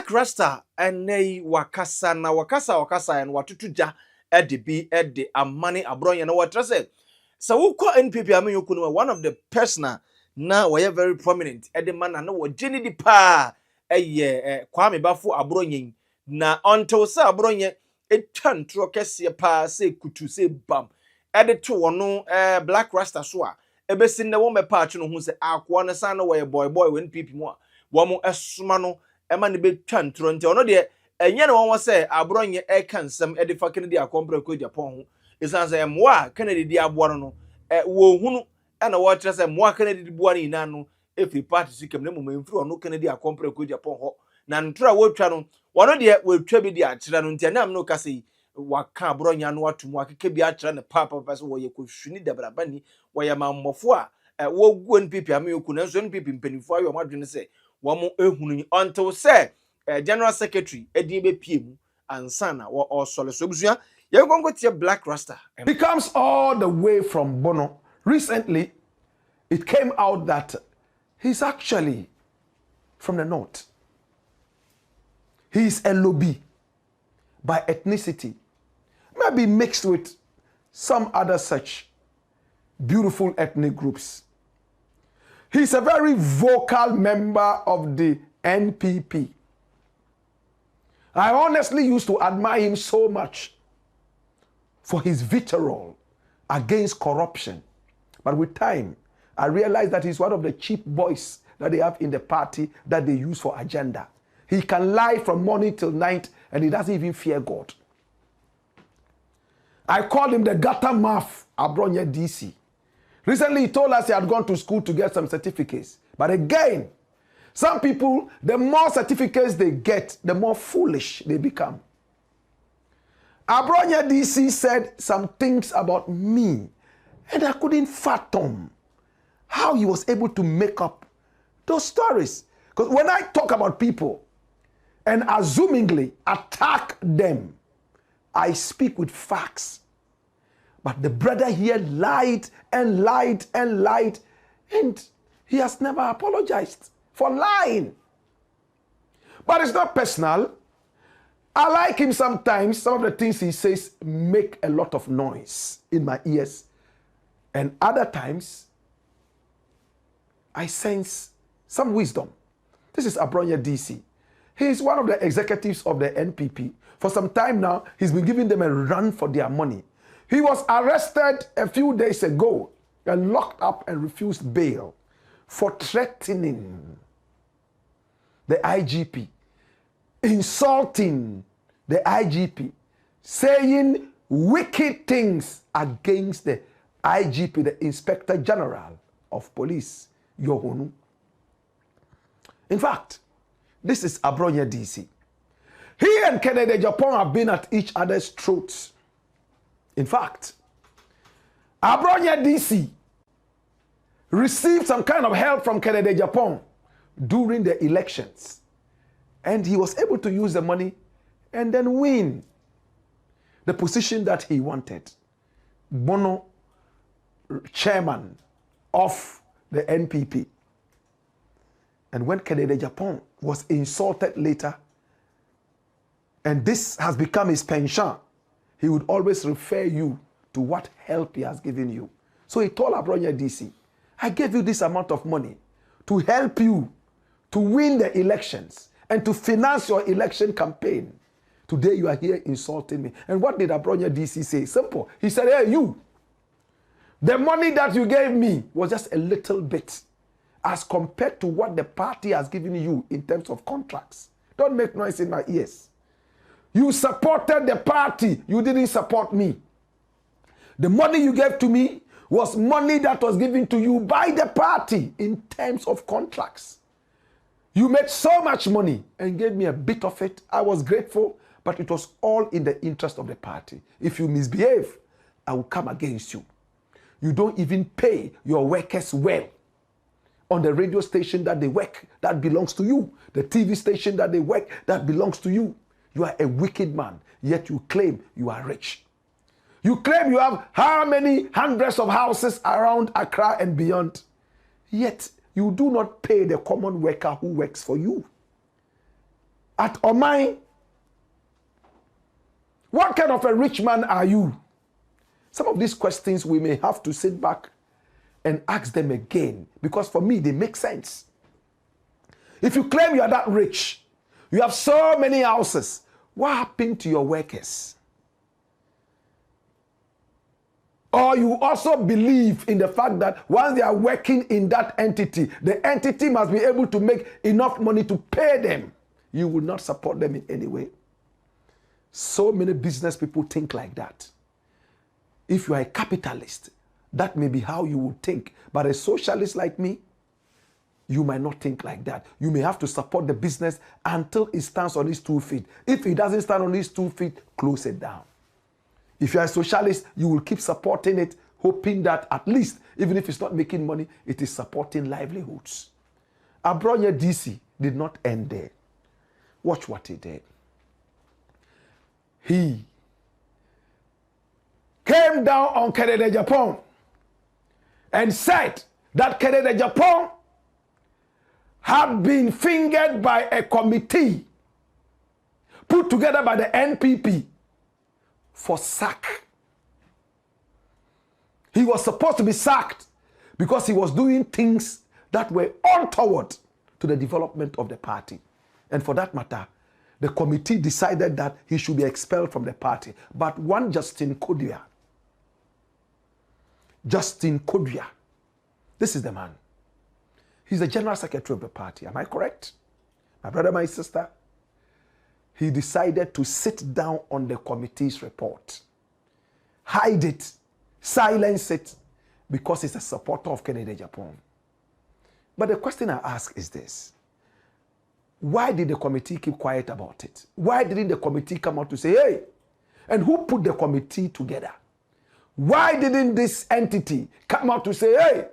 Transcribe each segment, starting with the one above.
Black Rasta ene wakasa na wakasa en watutuja bi amane Abronye na watrase so wukọ NPP amenyoku no one of the person na we very prominent man na wo geni di pa Kwame Bafo Abronye na until say Abronye etantro kese pa say kutu say bam to wono Black Rasta so a ebesin na wo mepa atwe no hu say akwa na san no we boy when NPP mu a wo mo esoma no ema ne betwa ntro nti ono de enye ne won say Abronye kansam fa Kennedy Agyapong ho isan say moa Kennedy di aboa no wo hunu na wo kire say moa Kennedy di boa ni na no efi party sikem ne mum mfiri ono Kennedy Agyapong ho na ntro a wo twa no wono de wo twa bi di akire no nti na am no ka say waka Abronye no atomu akeke bi akire ne papa so wo ye kohwini dabrabani wo ye mammofo a wo gu NPP amenyoku na so NPP mpanifo ayo madwene say wamo ehunu until say General Secretary edi be piem ansana wo sole so busua ye gongo tie Black Rasta. He comes all the way from Bono. Recently it came out that he's actually from the north. He's a lobby by ethnicity, maybe mixed with some other such beautiful ethnic groups. He's a very vocal member of the NPP. I honestly used to admire him so much for his vitriol against corruption. But with time, I realized that he's one of the cheap boys that they have in the party that they use for agenda. He can lie from morning till night and he doesn't even fear God. I called him the gutter mouth, Abronye DC. Recently, he told us he had gone to school to get some certificates. But again, some people, the more certificates they get, the more foolish they become. Abronye DC said some things about me, and I couldn't fathom how he was able to make up those stories. Because when I talk about people and assumingly attack them, I speak with facts. But the brother here lied and lied and lied, and he has never apologized for lying. But it's not personal. I like him sometimes. Some of the things he says make a lot of noise in my ears. And other times, I sense some wisdom. This is Abronye DC. He is one of the executives of the NPP. For some time now, he's been giving them a run for their money. He was arrested a few days ago and locked up and refused bail for threatening the IGP, insulting the IGP, saying wicked things against the IGP, the Inspector General of Police, Yohonu. In fact, this is Abronye DC. He and Kennedy Agyapong have been at each other's throats. In fact, Abronye DC received some kind of help from Kennedy Agyapong during the elections. And he was able to use the money and then win the position that he wanted. Bono, chairman of the NPP. And when Kennedy Agyapong was insulted later, and this has become his penchant, he would always refer you to what help he has given you. So he told Abronye DC, I gave you this amount of money to help you to win the elections and to finance your election campaign. Today you are here insulting me. And what did Abronye DC say? Simple. He said, hey, you, the money that you gave me was just a little bit as compared to what the party has given you in terms of contracts. Don't make noise in my ears. You supported the party. You didn't support me. The money you gave to me was money that was given to you by the party in terms of contracts. You made so much money and gave me a bit of it. I was grateful, but it was all in the interest of the party. If you misbehave, I will come against you. You don't even pay your workers well. On the radio station that they work, that belongs to you. The TV station that they work, that belongs to you. You are a wicked man, yet you claim you are rich. You claim you have how many hundreds of houses around Accra and beyond, yet you do not pay the common worker who works for you. at Omai, what kind of a rich man are you? Some of these questions we may have to sit back and ask them again, because for me, they make sense. If you claim you are that rich, you have so many houses, what happened to your workers? Or you also believe in the fact that once they are working in that entity, the entity must be able to make enough money to pay them. You will not support them in any way. So many business people think like that. If you are a capitalist, that may be how you would think. But a socialist like me, you might not think like that. You may have to support the business until it stands on its 2 feet. If it doesn't stand on its 2 feet, close it down. If you are a socialist, you will keep supporting it, hoping that at least, even if it's not making money, it is supporting livelihoods. Abronye DC did not end there. Watch what he did. He came down on Kennedy Agyapong and said that Kennedy Agyapong had been fingered by a committee put together by the NPP for sack. He was supposed to be sacked because he was doing things that were untoward to the development of the party. And for that matter, the committee decided that he should be expelled from the party. But one Justin Kodua, this is the man. He's the general secretary of the party. Am I correct? My brother, my sister. He decided to sit down on the committee's report, hide it, silence it, because he's a supporter of Kennedy Agyapong. But the question I ask is this. Why did the committee keep quiet about it? Why didn't the committee come out to say, hey, and who put the committee together? Why didn't this entity come out to say, hey,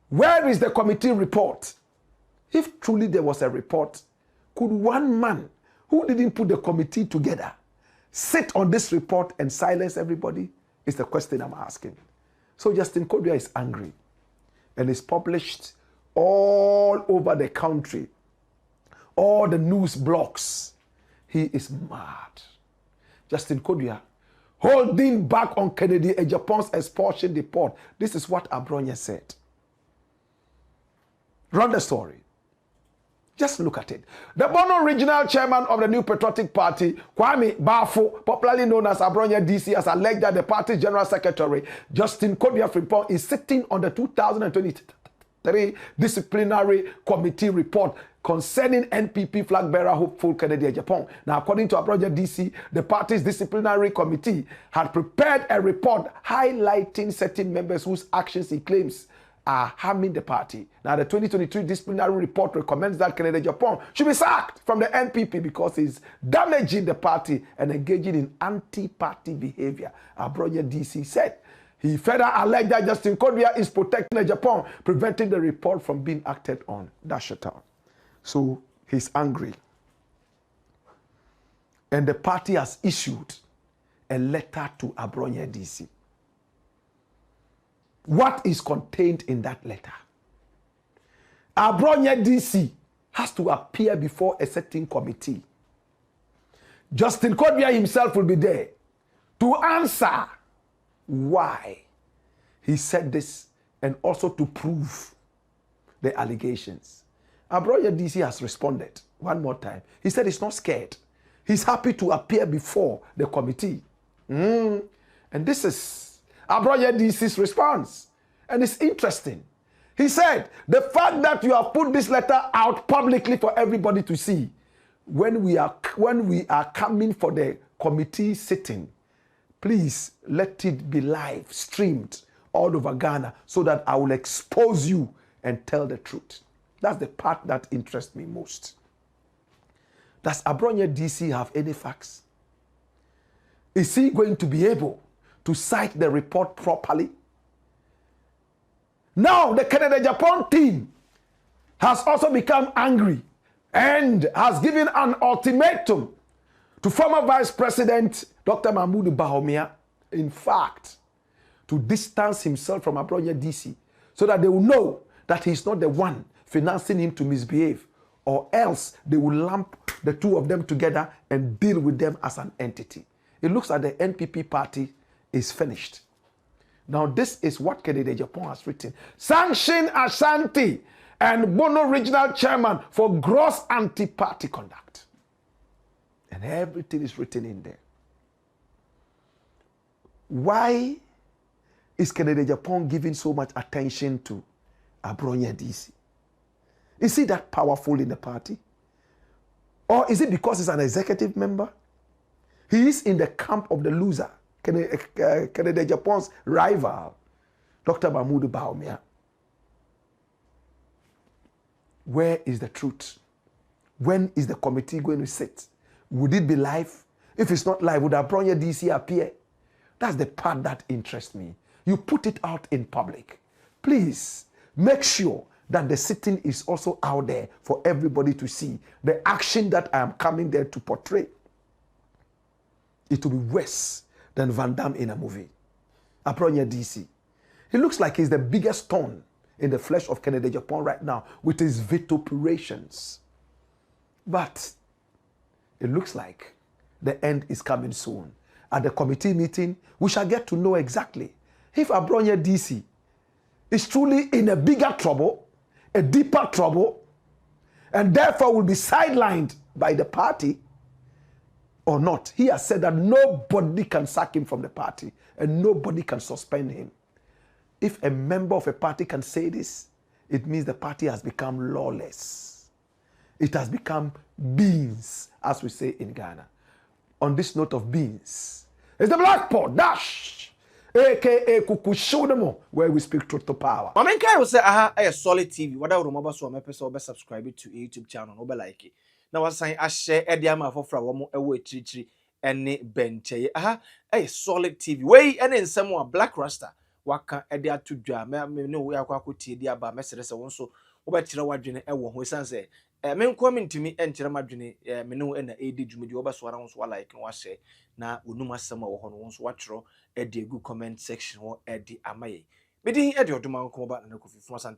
where is the committee report? If truly there was a report, could one man who didn't put the committee together sit on this report and silence everybody? Is the question I'm asking. So Justin Kodua is angry and is published all over the country, all the news blogs. He is mad. Justin Kodua holding back on Kennedy Agyapong's expulsion report. This is what Abronye said. Run the story. Just look at it. The Bono regional chairman of the New Patriotic Party, Kwame Bafo, popularly known as Abronye DC, has alleged that the party's general secretary, Justin Kodua Frimpong, is sitting on the 2023 Disciplinary Committee report concerning NPP flag bearer hopeful Kennedy Agyapong. Now, according to Abronye DC, the party's disciplinary committee had prepared a report highlighting certain members whose actions he claims are harming the party. Now, the 2023 disciplinary report recommends that Kennedy Agyapong should be sacked from the NPP because he's damaging the party and engaging in anti-party behavior. Abronye DC said. He further alleged that Justin Kodua is protecting Agyapong, preventing the report from being acted on. Dash it out. So he's angry. And the party has issued a letter to Abronye DC. What is contained in that letter? Abronye DC has to appear before a certain committee. Justin Kodua himself will be there to answer why he said this and also to prove the allegations. Abronye DC has responded one more time. He said he's not scared. He's happy to appear before the committee. And this is Abronye DC's response. And it's interesting. He said, the fact that you have put this letter out publicly for everybody to see, when we are coming for the committee sitting, please let it be live streamed all over Ghana so that I will expose you and tell the truth. That's the part that interests me most. Does Abronye DC have any facts? Is he going to be able to cite the report properly? Now, the Kennedy Agyapong team has also become angry and has given an ultimatum to former Vice President Dr. Mahmoud Bawumia, in fact, to distance himself from Abronye DC so that they will know that he's not the one financing him to misbehave or else they will lump the two of them together and deal with them as an entity. It looks like the NPP party is finished. Now, this is what Kennedy Agyapong has written. Sanction Ashanti and Bono regional chairman for gross anti-party conduct. And everything is written in there. Why is Kennedy Agyapong giving so much attention to Abronye DC? Is he that powerful in the party? Or is it because he's an executive member? He is in the camp of the loser, Kennedy Agyapong's rival, Dr. Mahmoud Bawumia. Where is the truth? When is the committee going to sit? Would it be live? If it's not live, would Abronye DC appear? That's the part that interests me. You put it out in public. Please make sure that the sitting is also out there for everybody to see. The action that I am coming there to portray. It will be worse than Van Damme in a movie. Abronye DC. He looks like he's the biggest thorn in the flesh of Kennedy Agyapong right now with his vituperations. But it looks like the end is coming soon. At the committee meeting, we shall get to know exactly if Abronye DC is truly in a bigger trouble, a deeper trouble, and therefore will be sidelined by the party or not. He has said that nobody can sack him from the party and nobody can suspend him. If a member of a party can say this, it means the party has become lawless. It has become beans, as we say in Ghana. On this note of beans, it's the Blackk Dash, aka Kukushodemo, where we speak truth to power. I mean, I will say, aha, a solid TV. What I remember, so I'm episode subscribe to YouTube channel, no be like it. Now, I say I share Ediama for one away tree any bench. Aha, a solid TV. Way and in some more Black Rasta. Waka Edia to jam. Me no we are quite tea ba message so. Obetira wadwene e wo ho san se men comment to me enkyere madwene me no na edi dwumedi obaso ara nso like no ahye na onum asem a wo ho no nso watwero e de gu comment section ho e de amaye me din e de oduma nko ba na kofi